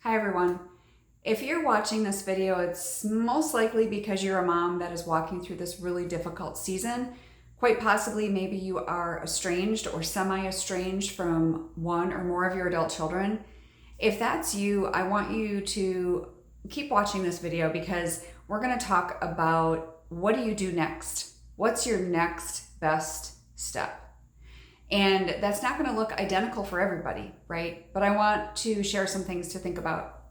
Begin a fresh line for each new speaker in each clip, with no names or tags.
Hi everyone. If you're watching this video, it's most likely because you're a mom that is walking through this really difficult season. Quite possibly, maybe you are estranged or semi-estranged from one or more of your adult children. If that's you, I want you to keep watching this video because we're going to talk about what do you do next? What's your next best step? And that's not going to look identical for everybody, right? But I want to share some things to think about.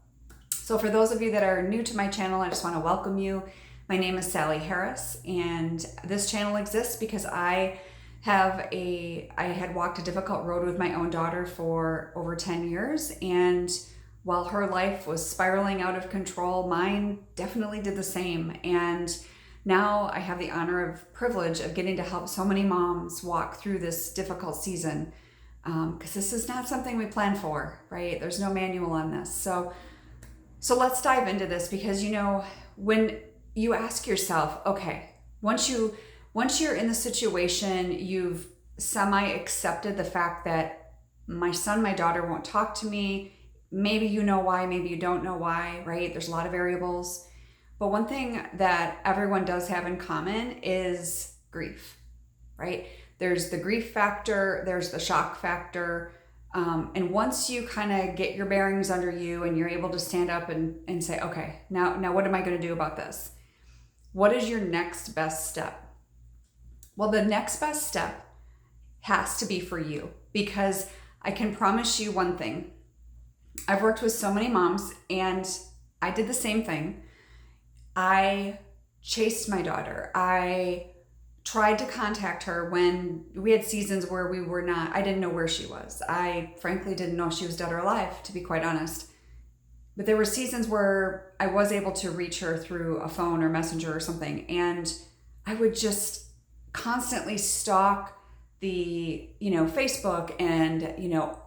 So for those of you that are new to my channel, I just want to welcome you. My name is Sally Harris, and this channel exists because I had walked a difficult road with my own daughter for over 10 years. And while her life was spiraling out of control, mine definitely did the same. And now I have the honor of privilege of getting to help so many moms walk through this difficult season, because this is not something we plan for, right? There's no manual on this. So let's dive into this, because when you ask yourself, okay, once you're in the situation, you've semi-accepted the fact that my son, my daughter won't talk to me. Maybe you know why, maybe you don't know why, right? There's a lot of variables. But one thing that everyone does have in common is grief, right? There's the grief factor, there's the shock factor. And once you kind of get your bearings under you and you're able to stand up and say, okay, now what am I going to do about this? What is your next best step? Well, the next best step has to be for you, because I can promise you one thing. I've worked with so many moms, and I did the same thing. I chased my daughter. I tried to contact her when we had seasons where I didn't know where she was. I frankly didn't know if she was dead or alive, to be quite honest. But there were seasons where I was able to reach her through a phone or messenger or something. And I would just constantly stalk the, Facebook and,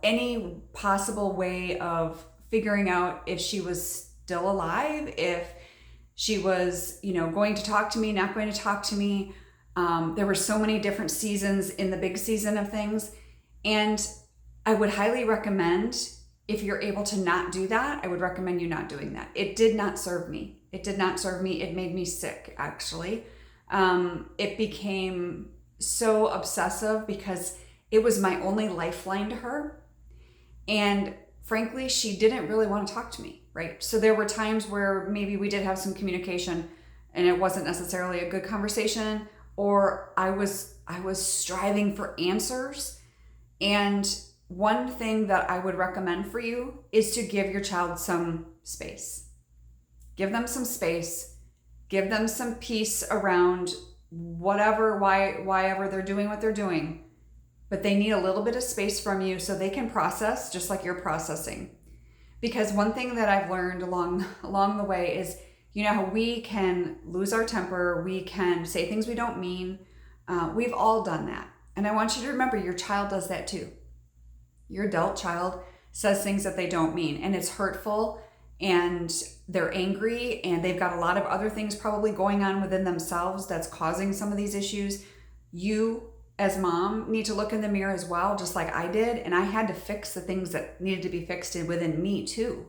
any possible way of figuring out if she was still alive, if she was, going to talk to me, not going to talk to me. There were so many different seasons in the big season of things. And I would highly recommend, if you're able to not do that, I would recommend you not doing that. It did not serve me. It did not serve me. It made me sick, actually. It became so obsessive because it was my only lifeline to her. And frankly, she didn't really want to talk to me, right? So there were times where maybe we did have some communication and it wasn't necessarily a good conversation, or I was striving for answers. And one thing that I would recommend for you is to give your child some space. Give them some space. Give them some peace around why ever they're doing what they're doing. But they need a little bit of space from you so they can process just like you're processing. Because one thing that I've learned along the way is, how we can lose our temper, we can say things we don't mean. We've all done that. And I want you to remember, your child does that too. Your adult child says things that they don't mean, and it's hurtful, and they're angry, and they've got a lot of other things probably going on within themselves that's causing some of these issues. You, as mom, need to look in the mirror as well, just like I did, and I had to fix the things that needed to be fixed within me too.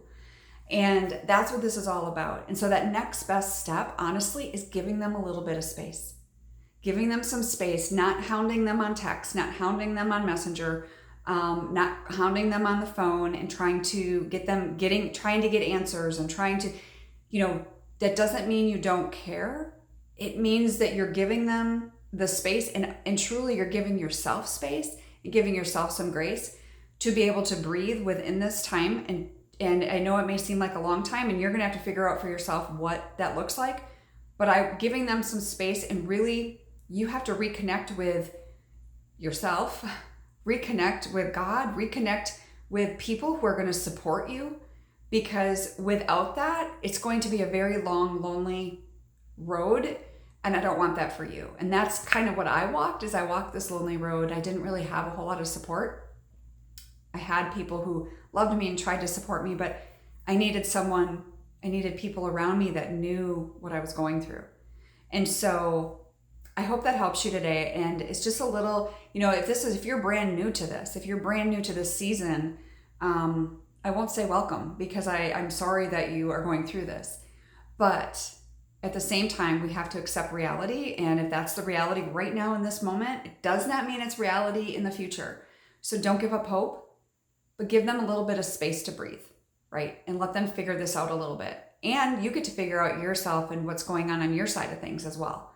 And that's what this is all about. And so that next best step, honestly, is giving them a little bit of space. Giving them some space, not hounding them on text, not hounding them on Messenger, not hounding them on the phone and trying to get answers and trying to, that doesn't mean you don't care. It means that you're giving them the space, and truly you're giving yourself space and giving yourself some grace to be able to breathe within this time. And I know it may seem like a long time, and you're going to have to figure out for yourself what that looks like, but I'm giving them some space, and really you have to reconnect with yourself, reconnect with God, reconnect with people who are going to support you, because without that, it's going to be a very long, lonely road. And I don't want that for you. And that's kind of what I walked this lonely road. I didn't really have a whole lot of support. I had people who loved me and tried to support me, but I needed people around me that knew what I was going through. And so I hope that helps you today. And it's just a little, if you're brand new to this, season, I won't say welcome because I'm sorry that you are going through this. But at the same time, we have to accept reality. And if that's the reality right now in this moment, it does not mean it's reality in the future. So don't give up hope, but give them a little bit of space to breathe, right? And let them figure this out a little bit. And you get to figure out yourself and what's going on your side of things as well.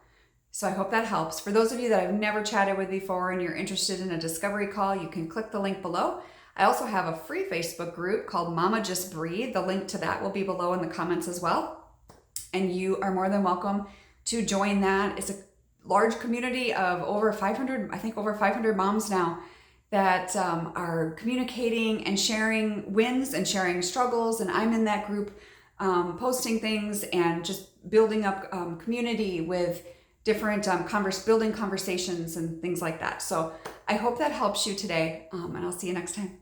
So I hope that helps. For those of you that I've never chatted with before and you're interested in a discovery call, you can click the link below. I also have a free Facebook group called Mama Just Breathe. The link to that will be below in the comments as well. And you are more than welcome to join that. It's a large community of over 500, I think over 500 moms now that are communicating and sharing wins and sharing struggles. And I'm in that group posting things and just building up community with different building conversations and things like that. So I hope that helps you today, and I'll see you next time.